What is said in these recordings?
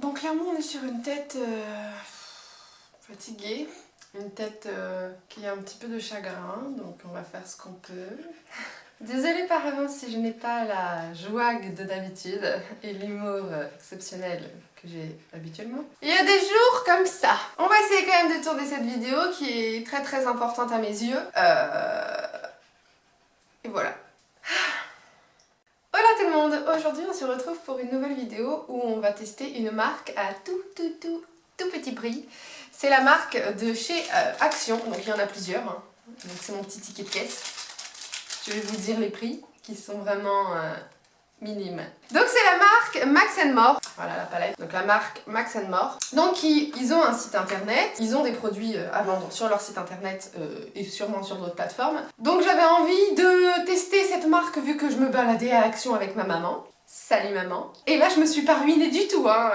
Bon, clairement, on est sur une tête fatiguée, une tête qui a un petit peu de chagrin, donc on va faire ce qu'on peut. Désolée par avance si je n'ai pas la joie de d'habitude et l'humour exceptionnel que j'ai habituellement. Il y a des jours comme ça. On va essayer quand même de tourner cette vidéo qui est très importante à mes yeux. Et voilà. Hola tout le monde! Aujourd'hui on se retrouve pour une nouvelle vidéo où on va tester une marque à tout petit prix. C'est la marque de chez Action, donc il y en a plusieurs. Hein. Donc c'est mon petit ticket de caisse. Je vais vous dire les prix qui sont vraiment minimes. Donc c'est la marque Max & More. Voilà la palette. Donc la marque Max & More. Donc ils ont un site internet. Ils ont des produits à vendre sur leur site internet et sûrement sur d'autres plateformes. Donc j'avais envie de tester cette marque vu que je me baladais à Action avec ma maman. Salut maman. Et là je me suis pas ruinée du tout hein.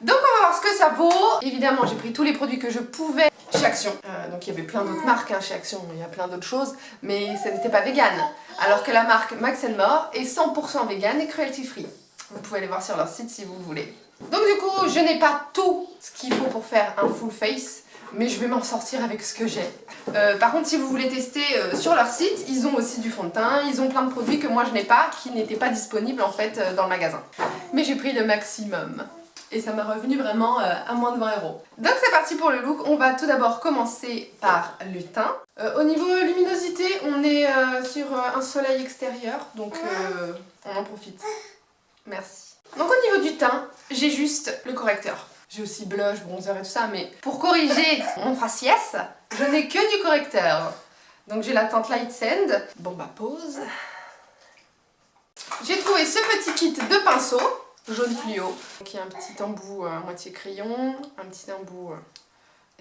Donc on va voir ce que ça vaut. Évidemment j'ai pris tous les produits que je pouvais chez Action. Donc il y avait plein d'autres marques hein, chez Action, il y a plein d'autres choses, mais ça n'était pas vegan. Alors que la marque Max & More est 100% vegan et cruelty free. Vous pouvez aller voir sur leur site si vous voulez. Donc du coup je n'ai pas tout ce qu'il faut pour faire un full face, mais je vais m'en sortir avec ce que j'ai. Par contre si vous voulez tester sur leur site, ils ont aussi du fond de teint, ils ont plein de produits que moi je n'ai pas, qui n'étaient pas disponibles en fait dans le magasin. Mais j'ai pris le maximum. Et ça m'a revenu vraiment à moins de 20 €. Donc c'est parti pour le look. On va tout d'abord commencer par le teint. Au niveau luminosité, on est sur un soleil extérieur, donc on en profite. Merci. Donc au niveau du teint, j'ai juste le correcteur. J'ai aussi blush, bronzer et tout ça, mais pour corriger mon faciès, je n'ai que du correcteur. Donc j'ai la teinte Light Sand. Bon bah pause. J'ai trouvé ce petit kit de pinceaux. Jaune fluo. Donc il y a un petit embout à moitié crayon, un petit embout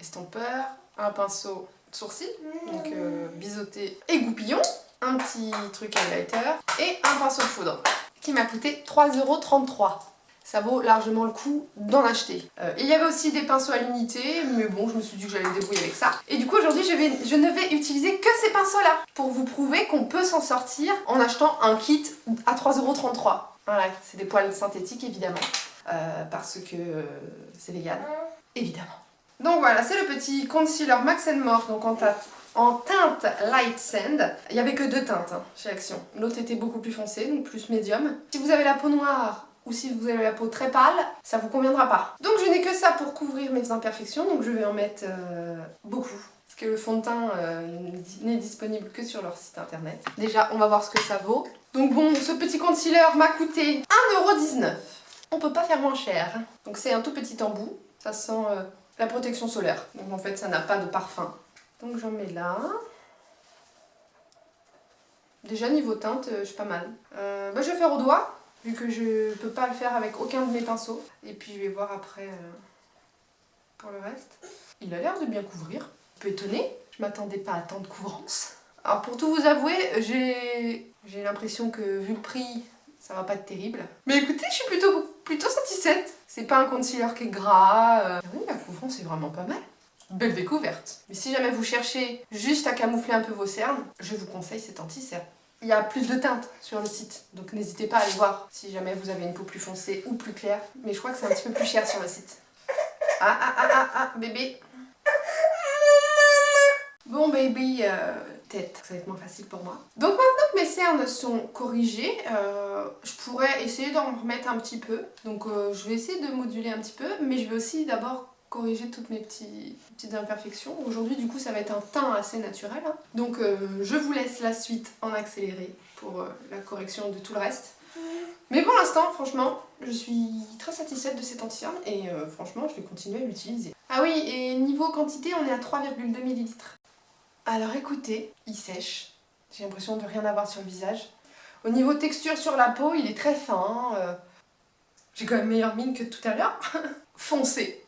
estompeur, un pinceau sourcil, donc biseauté et goupillon, un petit truc highlighter et un pinceau de poudre qui m'a coûté 3,33 €. Ça vaut largement le coup d'en acheter. Il y avait aussi des pinceaux à l'unité, mais bon, je me suis dit que j'allais me débrouiller avec ça. Et du coup, aujourd'hui, je ne vais utiliser que ces pinceaux-là pour vous prouver qu'on peut s'en sortir en achetant un kit à 3,33 €. Voilà, c'est des poils synthétiques évidemment, parce que c'est vegan, évidemment. Donc voilà, c'est le petit concealer Max & More, donc en teinte Light Sand. Il n'y avait que deux teintes hein, chez Action. L'autre était beaucoup plus foncé, donc plus médium. Si vous avez la peau noire ou si vous avez la peau très pâle, ça vous conviendra pas. Donc je n'ai que ça pour couvrir mes imperfections, donc je vais en mettre beaucoup. Parce que le fond de teint n'est disponible que sur leur site internet. Déjà, on va voir ce que ça vaut. Donc bon, ce petit concealer m'a coûté 1,19 €. On peut pas faire moins cher. Donc c'est un tout petit embout. Ça sent la protection solaire. Donc en fait, ça n'a pas de parfum. Donc j'en mets là. Déjà, niveau teinte, je suis pas mal. Je vais faire au doigt, vu que je peux pas le faire avec aucun de mes pinceaux. Et puis je vais voir après pour le reste. Il a l'air de bien couvrir. Un peu étonnée, je m'attendais pas à tant de couvrance. Alors pour tout vous avouer, j'ai l'impression que vu le prix, ça va pas être terrible. Mais écoutez, je suis plutôt satisfaite. C'est pas un concealer qui est gras. Oui, la couvrance est vraiment pas mal. Belle découverte. Mais si jamais vous cherchez juste à camoufler un peu vos cernes, je vous conseille cet anti-cerne. Il y a plus de teintes sur le site, donc n'hésitez pas à aller voir si jamais vous avez une peau plus foncée ou plus claire. Mais je crois que c'est un petit peu plus cher sur le site. Bébé. Bon baby, tête, ça va être moins facile pour moi. Donc maintenant que mes cernes sont corrigées, je pourrais essayer d'en remettre un petit peu. Donc je vais essayer de moduler un petit peu, mais je vais aussi d'abord corriger toutes mes petites imperfections. Aujourd'hui du coup ça va être un teint assez naturel. Hein. Donc je vous laisse la suite en accéléré pour la correction de tout le reste. Mais pour l'instant, franchement, je suis très satisfaite de cet anti-cerne et franchement, je vais continuer à l'utiliser. Ah oui, et niveau quantité, on est à 3,2 ml. Alors écoutez, il sèche. J'ai l'impression de rien avoir sur le visage. Au niveau texture sur la peau, il est très fin. J'ai quand même meilleure mine que tout à l'heure. Foncé.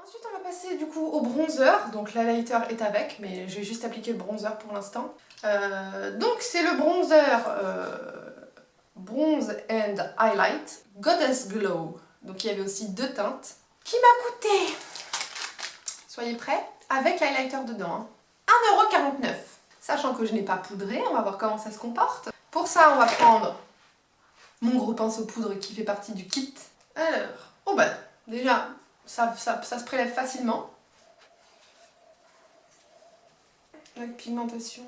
Ensuite, on va passer du coup au bronzer. Donc l'highlighter est avec, mais je vais juste appliquer le bronzer pour l'instant. Donc c'est le bronzer Bronze and Highlight Goddess Glow. Donc il y avait aussi deux teintes qui m'a coûté, soyez prêts, avec l'highlighter dedans, hein, 1,49 €. Sachant que je n'ai pas poudré, on va voir comment ça se comporte. Pour ça, on va prendre mon gros pinceau poudre qui fait partie du kit. Alors, oh bah, Déjà, ça se prélève facilement. La pigmentation,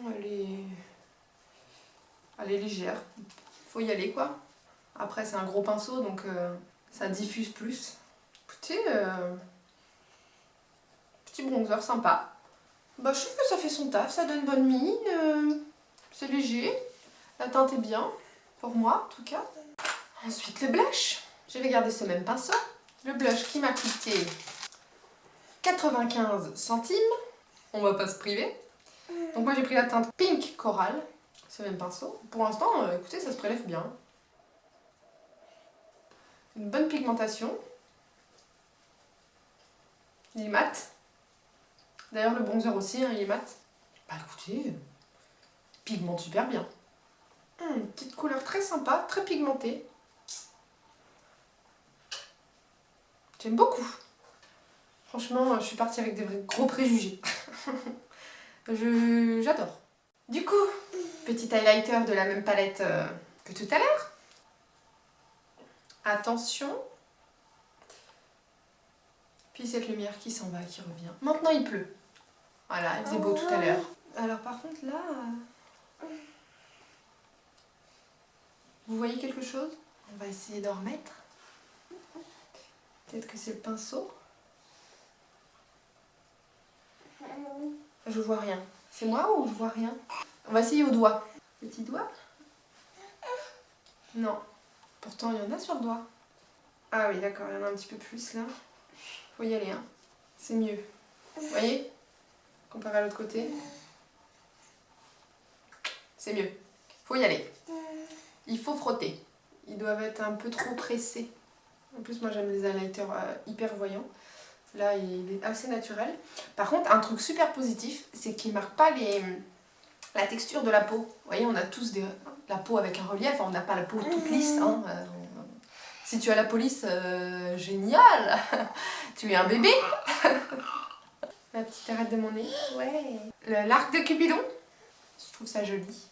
elle est légère. Faut y aller, quoi. Après, c'est un gros pinceau, donc ça diffuse plus. Écoutez, petit bronzer sympa. Bah, je trouve que ça fait son taf, ça donne bonne mine. C'est léger. La teinte est bien, pour moi, en tout cas. Ensuite, le blush. Je vais garder ce même pinceau. Le blush qui m'a coûté 95 centimes. On va pas se priver. Donc moi j'ai pris la teinte Pink Coral, ce même pinceau. Pour l'instant, écoutez, ça se prélève bien. Une bonne pigmentation. Il est mat. D'ailleurs le bronzer aussi, hein, il est mat. Bah écoutez, pigmente super bien. Petite couleur très sympa, très pigmentée. J'aime beaucoup. Franchement, je suis partie avec des vrais gros préjugés. J'adore. Du coup, petit highlighter de la même palette que tout à l'heure. Attention. Puis cette lumière qui s'en va, qui revient. Maintenant il pleut. Voilà, il faisait beau tout à l'heure. Alors par contre là... Vous voyez quelque chose? On va essayer d'en remettre. Peut-être que c'est le pinceau. Je vois rien. C'est moi ou je vois rien? On va essayer au doigt. Petit doigt? Non. Pourtant il y en a sur le doigt. Ah oui d'accord, il y en a un petit peu plus là. Faut y aller hein. C'est mieux. Vous voyez? Comparé à l'autre côté. C'est mieux. Faut y aller. Il faut frotter. Ils doivent être un peu trop pressés. En plus moi j'aime les highlighters hyper voyants. Là il est assez naturel. Par contre un truc super positif, c'est qu'il ne marque pas la texture de la peau. Vous voyez, on a tous la peau avec un relief, on n'a pas la peau toute lisse. Hein. Si tu as la police, génial. Tu es un bébé. La petite arête de mon nez. Ouais. L'arc de Cupidon. Je trouve ça joli.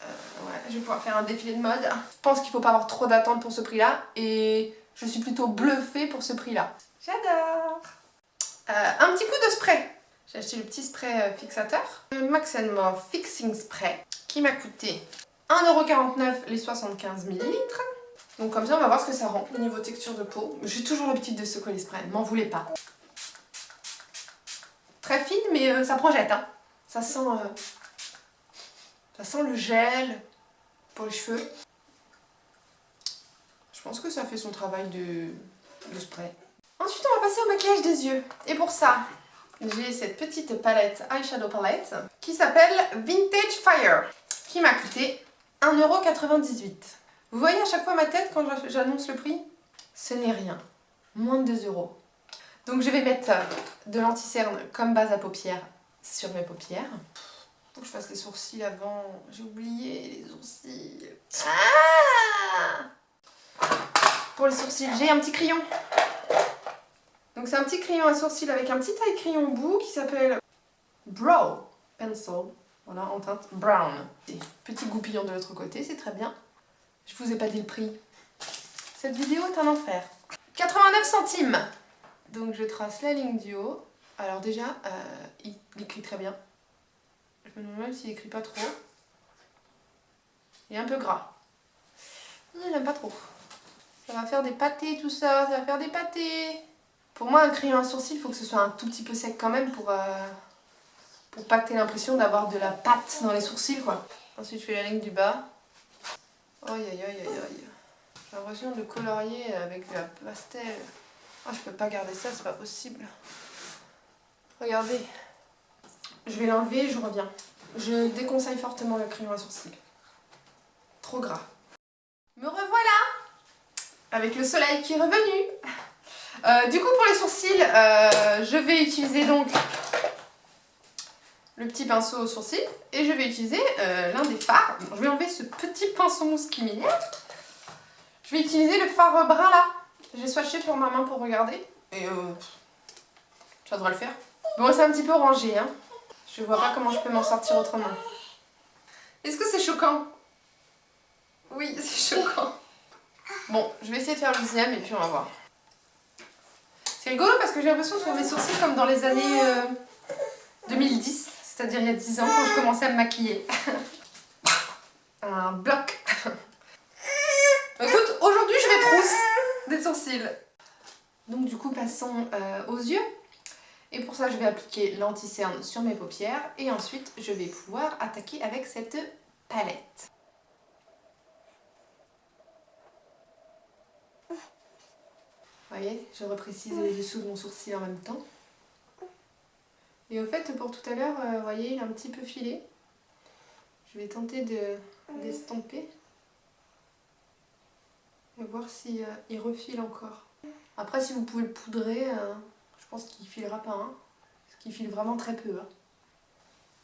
Ouais, je vais pouvoir faire un défilé de mode. Je pense qu'il ne faut pas avoir trop d'attente pour ce prix-là. Et je suis plutôt bluffée pour ce prix-là. J'adore. Un petit coup de spray. J'ai acheté le petit spray fixateur. Le Max More Fixing Spray. Qui m'a coûté 1,49 € les 75 ml. Donc comme ça, on va voir ce que ça rend au niveau texture de peau. J'ai toujours l'habitude de secouer les sprays. Ne m'en voulez pas. Très fine, mais ça projette. Hein. Ça sent le gel pour les cheveux. Je pense que ça fait son travail de spray. Ensuite, on va passer au maquillage des yeux. Et pour ça, j'ai cette petite palette, eyeshadow palette, qui s'appelle Vintage Fire, qui m'a coûté 1,98 €. Vous voyez à chaque fois ma tête quand j'annonce le prix? Ce n'est rien. Moins de 2 €. Donc je vais mettre de l'anti-cerne comme base à paupières sur mes paupières. Faut que je fasse les sourcils avant. J'ai oublié les sourcils. Ah! Pour les sourcils, j'ai un petit crayon. Donc c'est un petit crayon à sourcils avec un petit taille crayon au bout qui s'appelle Brow Pencil. Voilà, en teinte brown. Et petit goupillon de l'autre côté, c'est très bien. Je vous ai pas dit le prix. Cette vidéo est un enfer. 89 centimes. Donc je trace la ligne du haut. Alors déjà, il écrit très bien. Je me demande même s'il écrit pas trop. Il est un peu gras. Je n'aime pas trop. Ça va faire des pâtés tout ça, ça va faire des pâtés. Pour moi un crayon à sourcils, il faut que ce soit un tout petit peu sec quand même pour pas que tu aies l'impression d'avoir de la pâte dans les sourcils quoi. Ensuite je fais la ligne du bas. Aïe aïe aïe aïe aïe. J'ai l'impression de colorier avec de la pastel. Ah je peux pas garder ça, c'est pas possible. Regardez. Je vais l'enlever et je reviens. Je déconseille fortement le crayon à sourcils. Trop gras. Me revoilà avec le soleil qui est revenu. Du coup pour les sourcils, je vais utiliser donc le petit pinceau aux sourcils et je vais utiliser l'un des fards. Bon, je vais enlever ce petit pinceau mousse qui m'énerve. Je vais utiliser le fard brun là. J'ai swatché sur ma main pour regarder et ça devrait le faire. Bon c'est un petit peu orangé hein. Je vois pas comment je peux m'en sortir autrement. Est-ce que c'est choquant? Oui c'est choquant. Bon, je vais essayer de faire le deuxième et puis on va voir. C'est rigolo parce que j'ai l'impression de faire mes sourcils comme dans les années 2010, c'est-à-dire il y a 10 ans quand je commençais à me maquiller. Un bloc. Écoute, aujourd'hui je vais trousse des sourcils. Donc du coup passons aux yeux. Et pour ça je vais appliquer l'anti-cerne sur mes paupières et ensuite je vais pouvoir attaquer avec cette palette. Vous voyez, je reprécise les dessous de mon sourcil en même temps. Et au fait, pour tout à l'heure, vous voyez, il est un petit peu filé. Je vais tenter d'estomper. Et voir si il refile encore. Après, si vous pouvez le poudrer, je pense qu'il ne filera pas. Hein, parce qu'il file vraiment très peu. Hein.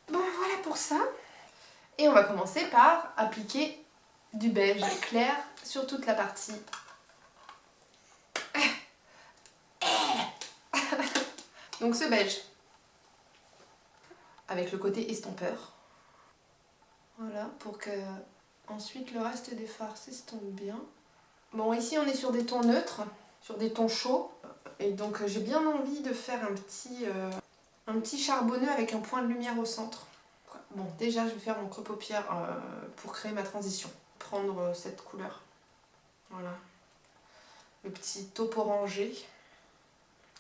Bon, voilà pour ça. Et on va commencer par appliquer du beige clair sur toute la partie. Donc ce beige, avec le côté estompeur. Voilà, pour que ensuite le reste des fards s'estompe bien. Bon, ici on est sur des tons neutres, sur des tons chauds. Et donc j'ai bien envie de faire un petit charbonneux avec un point de lumière au centre. Bon, déjà je vais faire mon creux paupière pour créer ma transition. Prendre cette couleur. Voilà. Le petit taupe orangé,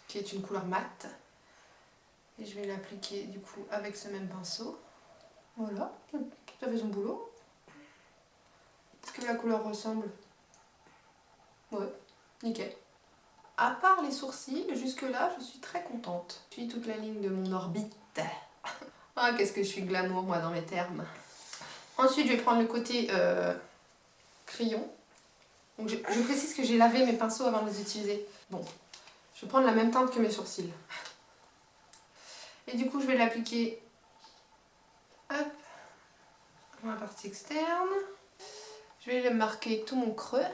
qui est une couleur mate. Et je vais l'appliquer du coup avec ce même pinceau. Voilà, ça fait son boulot. Est-ce que la couleur ressemble? Ouais, nickel. À part les sourcils, jusque là je suis très contente. Je suis toute la ligne de mon orbite. Ah, qu'est-ce que je suis glamour moi dans mes termes. Ensuite je vais prendre le côté crayon. Donc je précise que j'ai lavé mes pinceaux avant de les utiliser. Bon, je vais prendre la même teinte que mes sourcils. Et du coup je vais l'appliquer hop, dans la partie externe. Je vais le marquer tout mon creux.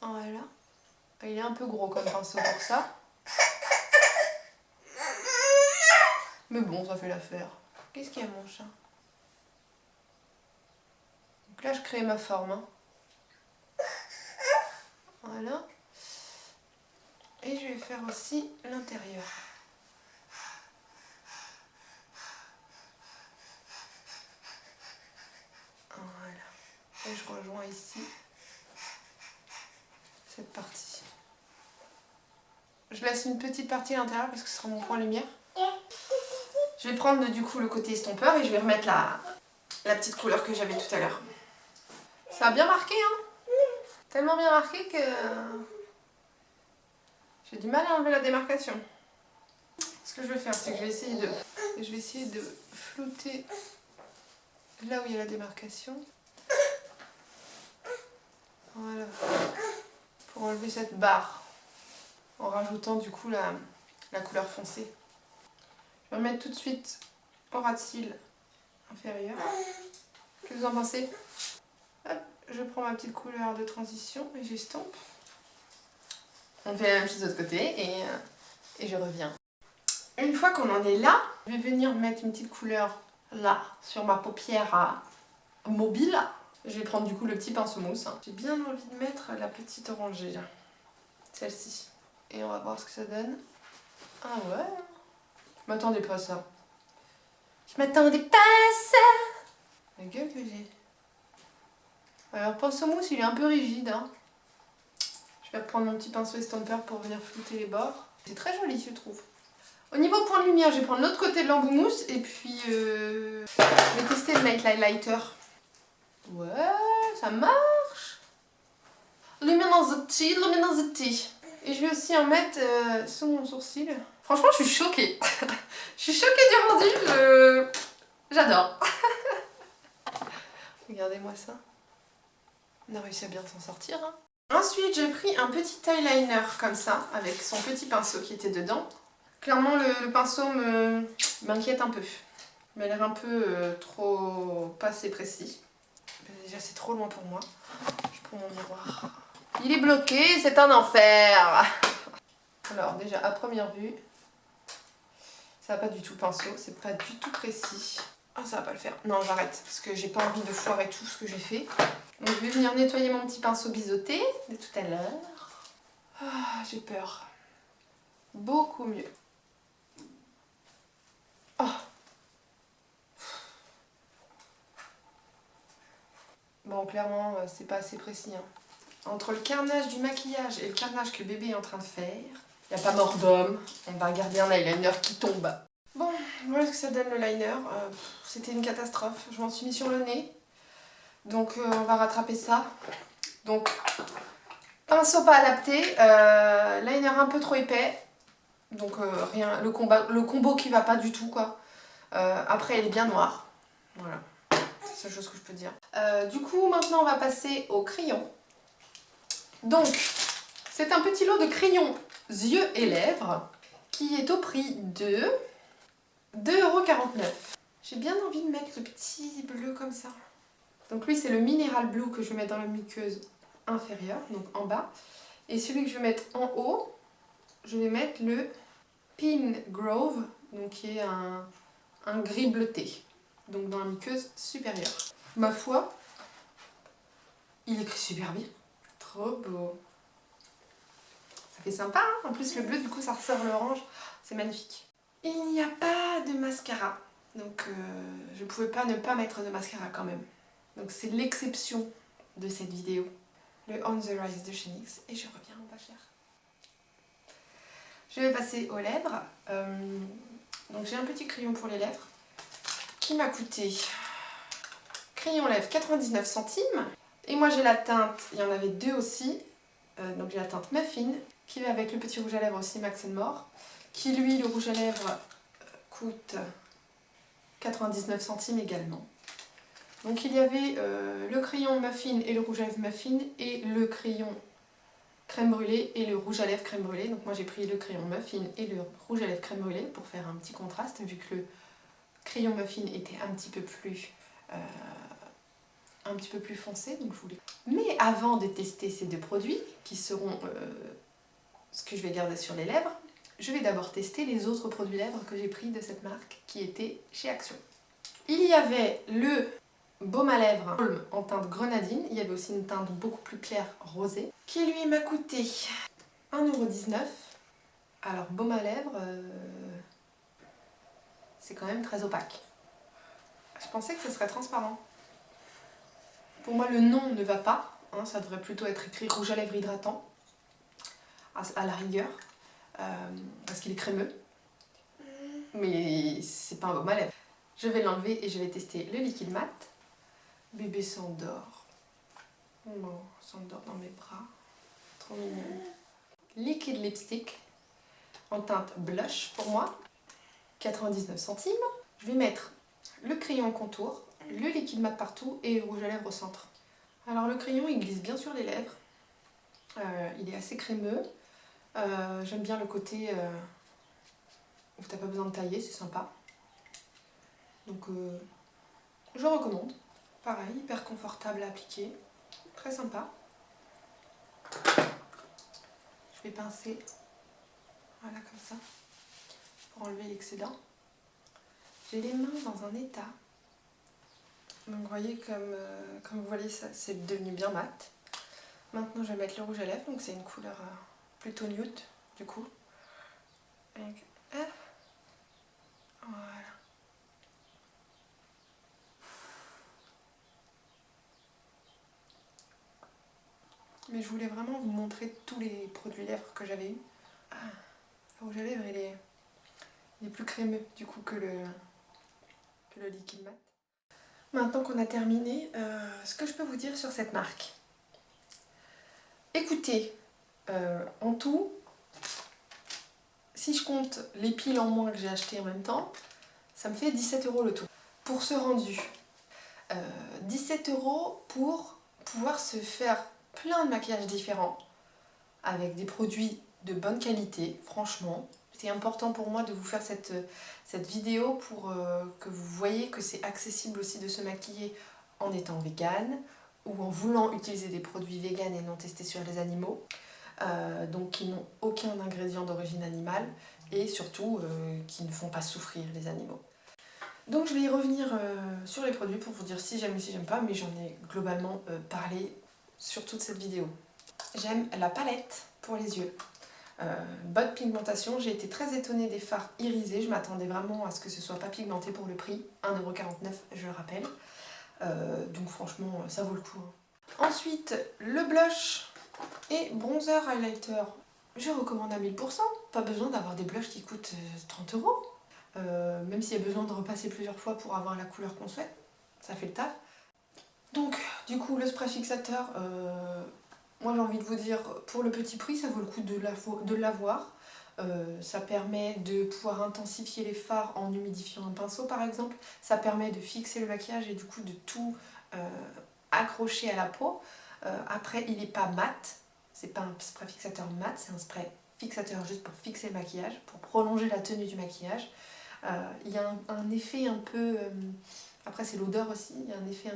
Voilà. Il est un peu gros comme pinceau pour ça. Mais bon, ça fait l'affaire. Qu'est-ce qu'il y a mon chat? Donc là je crée ma forme. Hein. Voilà. Et je vais faire aussi l'intérieur. Voilà. Et je rejoins ici cette partie. Je laisse une petite partie à l'intérieur parce que ce sera mon point lumière. Je vais prendre du coup le côté estompeur et je vais remettre la petite couleur que j'avais tout à l'heure. Ça a bien marqué, hein? Tellement bien marqué que j'ai du mal à enlever la démarcation. Ce que je vais faire, c'est que je vais essayer de flouter là où il y a la démarcation. Voilà. Pour enlever cette barre. En rajoutant du coup la couleur foncée. Je vais remettre tout de suite au ras de cils inférieur. Qu'est-ce que vous en pensez? Hop, je prends ma petite couleur de transition et j'estompe. On fait la même chose de l'autre côté et je reviens. Une fois qu'on en est là, je vais venir mettre une petite couleur là sur ma paupière mobile. Je vais prendre du coup le petit pinceau mousse. J'ai bien envie de mettre la petite orangée là. Celle-ci. Et on va voir ce que ça donne. Ah ouais. Je m'attendais pas à ça. Je m'attendais pas à ça. La gueule que j'ai. Alors pinceau mousse il est un peu rigide. Hein. Je vais reprendre mon petit pinceau estompeur pour venir flouter les bords. C'est très joli je trouve. Au niveau point de lumière, je vais prendre l'autre côté de l'embout mousse et puis je vais tester le Night Highlighter. Ouais, ça marche. Luminosity, luminosity. Et je vais aussi en mettre sous mon sourcil. Franchement, je suis choquée. Je suis choquée du rendu. J'adore. Regardez-moi ça. On a réussi à bien s'en sortir. Hein. Ensuite, j'ai pris un petit eyeliner comme ça, avec son petit pinceau qui était dedans. Clairement, le pinceau m'inquiète un peu. Il m'a l'air un peu trop pas assez précis. Mais déjà, c'est trop loin pour moi. Je prends mon miroir. Il est bloqué, c'est un enfer. Alors déjà à première vue, ça va pas du tout pinceau, c'est pas du tout précis. Ah ça va pas le faire. Non j'arrête parce que j'ai pas envie de foirer tout ce que j'ai fait. Donc je vais venir nettoyer mon petit pinceau biseauté de tout à l'heure. Ah, j'ai peur. Beaucoup mieux. Oh. Bon, clairement, c'est pas assez précis. Hein. Entre le carnage du maquillage et le carnage que bébé est en train de faire, il n'y a pas mort d'homme. On va regarder un eyeliner qui tombe. Bon, voilà ce que ça donne le liner. C'était une catastrophe. Je m'en suis mis sur le nez. Donc on va rattraper ça. Donc, pinceau pas adapté. Liner un peu trop épais. Donc rien, le combo qui va pas du tout quoi. Après elle est bien noire. Voilà. C'est la seule chose que je peux dire. Du coup maintenant on va passer au crayon. Donc c'est un petit lot de crayons yeux et lèvres qui est au prix de 2,49 €. J'ai bien envie de mettre le petit bleu comme ça. Donc lui c'est le Mineral Blue que je vais mettre dans la muqueuse inférieure, donc en bas. Et celui que je vais mettre en haut, je vais mettre le Pin Grove, donc qui est un gris bleuté, donc dans la muqueuse supérieure. Ma foi, il écrit super bien, trop beau. Ça fait sympa, hein. En plus le bleu du coup ça ressort l'orange, c'est magnifique. Il n'y a pas de mascara, donc je ne pouvais pas ne pas mettre de mascara quand même. Donc c'est l'exception de cette vidéo, le On The Rise de chez NYX, et je reviens en pas cher. Je vais passer aux lèvres. Donc j'ai un petit crayon pour les lèvres qui m'a coûté crayon lèvres 99 centimes. Et moi j'ai la teinte, il y en avait deux aussi. Donc j'ai la teinte Muffin qui va avec le petit rouge à lèvres aussi Max & More. Qui lui, le rouge à lèvres, coûte 99 centimes également. Donc il y avait le crayon Muffin et le rouge à lèvres Muffin et le crayon crème brûlée et le rouge à lèvres crème brûlée. Donc moi j'ai pris le crayon Muffin et le rouge à lèvres crème brûlée pour faire un petit contraste vu que le crayon Muffin était un petit peu plus foncé. Donc je voulais... Mais avant de tester ces deux produits qui seront ce que je vais garder sur les lèvres, je vais d'abord tester les autres produits lèvres que j'ai pris de cette marque qui étaient chez Action. Il y avait le baume à lèvres en teinte grenadine, il y avait aussi une teinte beaucoup plus claire rosée, qui lui m'a coûté 1,19 €. Alors baume à lèvres, c'est quand même très opaque. Je pensais que ce serait transparent. Pour moi le nom ne va pas, hein, ça devrait plutôt être écrit rouge à lèvres hydratant, à la rigueur, parce qu'il est crémeux. Mais c'est pas un baume à lèvres. Je vais l'enlever et je vais tester le liquide mat. Bébé s'endort. Oh, s'endort dans mes bras. Trop mignon. Liquide lipstick en teinte blush pour moi. 99 centimes. Je vais mettre le crayon contour, le liquide mat partout et le rouge à lèvres au centre. Alors le crayon il glisse bien sur les lèvres. Il est assez crémeux. J'aime bien le côté où t'as pas besoin de tailler, c'est sympa. Donc je recommande. Pareil, hyper confortable à appliquer. Très sympa. Je vais pincer, voilà comme ça, pour enlever l'excédent. J'ai les mains dans un état. Donc vous voyez comme vous voyez ça, c'est devenu bien mat. Maintenant je vais mettre le rouge à lèvres, donc c'est une couleur plutôt nude du coup. Avec, voilà. Mais je voulais vraiment vous montrer tous les produits lèvres que j'avais eu. Le rouge à lèvres il est plus crémeux du coup que le liquide mat. Maintenant qu'on a terminé, ce que je peux vous dire sur cette marque. Écoutez, en tout, si je compte les piles en moins que j'ai achetées en même temps, ça me fait 17 € le tout. Pour ce rendu, 17 € pour pouvoir se faire plein de maquillages différents avec des produits de bonne qualité, franchement. C'est important pour moi de vous faire cette vidéo pour que vous voyez que c'est accessible aussi de se maquiller en étant vegan ou en voulant utiliser des produits vegan et non testés sur les animaux, donc qui n'ont aucun ingrédient d'origine animale et surtout qui ne font pas souffrir les animaux. Donc je vais y revenir sur les produits pour vous dire si j'aime ou si j'aime pas, mais j'en ai globalement parlé sur toute cette vidéo. J'aime la palette pour les yeux. Bonne pigmentation, j'ai été très étonnée des fards irisés, je m'attendais vraiment à ce que ce soit pas pigmenté pour le prix, 1,49 € je le rappelle. Donc franchement ça vaut le coup. Ensuite le blush et bronzer highlighter, je recommande à 1000%, pas besoin d'avoir des blushs qui coûtent 30 €. Même s'il y a besoin de repasser plusieurs fois pour avoir la couleur qu'on souhaite, ça fait le taf. Donc du coup le spray fixateur, moi j'ai envie de vous dire, pour le petit prix ça vaut le coup de l'avoir. Ça permet de pouvoir intensifier les fards en humidifiant un pinceau par exemple, ça permet de fixer le maquillage et du coup de tout accrocher à la peau. Après il n'est pas mat, c'est pas un spray fixateur mat, c'est un spray fixateur juste pour fixer le maquillage, pour prolonger la tenue du maquillage. Il y a un effet un peu, après c'est l'odeur aussi, il y a un effet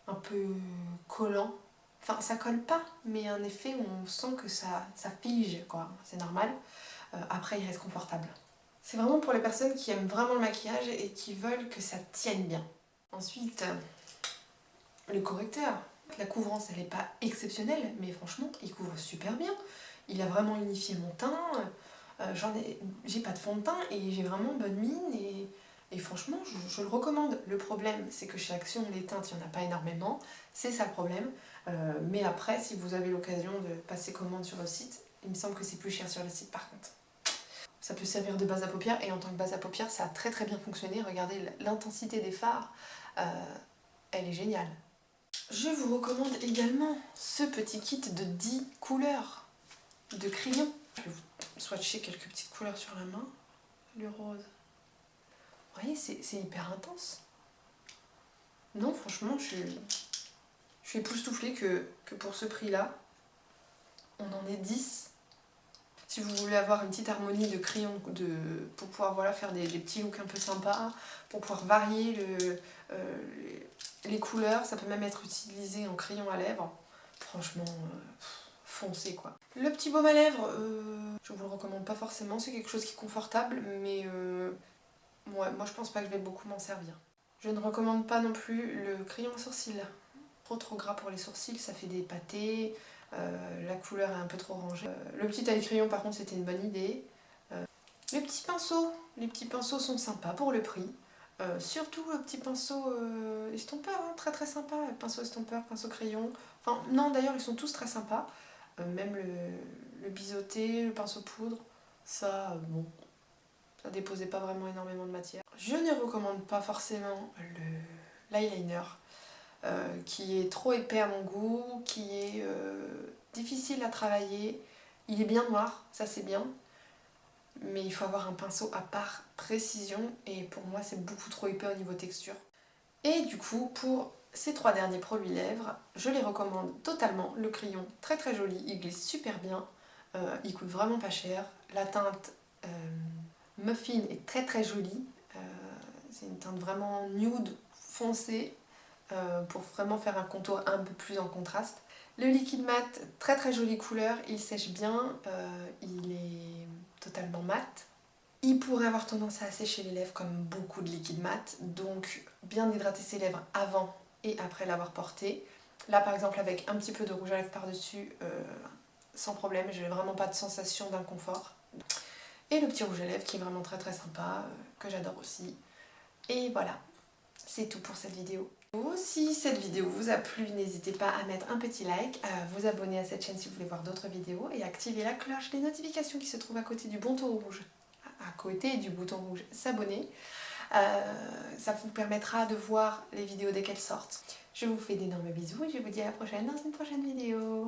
un peu collant. Enfin ça colle pas, mais un effet où on sent que ça fige quoi, c'est normal. Après il reste confortable. C'est vraiment pour les personnes qui aiment vraiment le maquillage et qui veulent que ça tienne bien. Ensuite, le correcteur. La couvrance elle n'est pas exceptionnelle, mais franchement il couvre super bien. Il a vraiment unifié mon teint. J'ai pas de fond de teint et j'ai vraiment bonne mine et franchement je le recommande. Le problème c'est que chez Action les teintes il n'y en a pas énormément, c'est ça le problème. Mais après si vous avez l'occasion de passer commande sur le site, il me semble que c'est plus cher sur le site par contre. Ça peut servir de base à paupières et en tant que base à paupières ça a très très bien fonctionné. Regardez l'intensité des fards, elle est géniale. Je vous recommande également ce petit kit de 10 couleurs de crayons. Je vais vous swatcher quelques petites couleurs sur la main. Le rose. Vous voyez, c'est hyper intense. Non, franchement, je suis époustouflée que pour ce prix-là, on en ait 10. Si vous voulez avoir une petite harmonie de crayons pour pouvoir voilà, faire des petits looks un peu sympas, pour pouvoir varier les couleurs, ça peut même être utilisé en crayon à lèvres. Franchement, foncez quoi. Le petit baume à lèvres, je vous le recommande pas forcément, c'est quelque chose qui est confortable, mais moi je pense pas que je vais beaucoup m'en servir. Je ne recommande pas non plus le crayon à sourcils. Trop gras pour les sourcils, ça fait des pâtés, la couleur est un peu trop rangée. Le petit taille-crayon par contre c'était une bonne idée. Les petits pinceaux sont sympas pour le prix. Surtout le petit pinceau estompeur, hein, très très sympa, pinceau estompeur, pinceau crayon. Enfin non d'ailleurs ils sont tous très sympas. Même le biseauté, le pinceau poudre, ça bon, ça déposait pas vraiment énormément de matière. Je ne recommande pas forcément l'eyeliner. Qui est trop épais à mon goût, qui est difficile à travailler. Il est bien noir, ça c'est bien, mais il faut avoir un pinceau à part précision et pour moi c'est beaucoup trop épais au niveau texture. Et du coup pour ces 3 derniers produits lèvres, je les recommande totalement. Le crayon très très joli, il glisse super bien, il coûte vraiment pas cher. La teinte Muffin est très très jolie, c'est une teinte vraiment nude foncée. Pour vraiment faire un contour un peu plus en contraste. Le liquide mat, très très jolie couleur, il sèche bien, il est totalement mat. Il pourrait avoir tendance à assécher les lèvres comme beaucoup de liquide mat, donc bien hydrater ses lèvres avant et après l'avoir porté. Là par exemple avec un petit peu de rouge à lèvres par-dessus, sans problème, j'ai vraiment pas de sensation d'inconfort. Et le petit rouge à lèvres qui est vraiment très très sympa, que j'adore aussi. Et voilà, c'est tout pour cette vidéo. Si cette vidéo vous a plu, n'hésitez pas à mettre un petit like, à vous abonner à cette chaîne si vous voulez voir d'autres vidéos et activer la cloche des notifications qui se trouve à côté du bouton rouge. À côté du bouton rouge s'abonner. Ça vous permettra de voir les vidéos dès qu'elles sortent. Je vous fais d'énormes bisous et je vous dis à la prochaine dans une prochaine vidéo.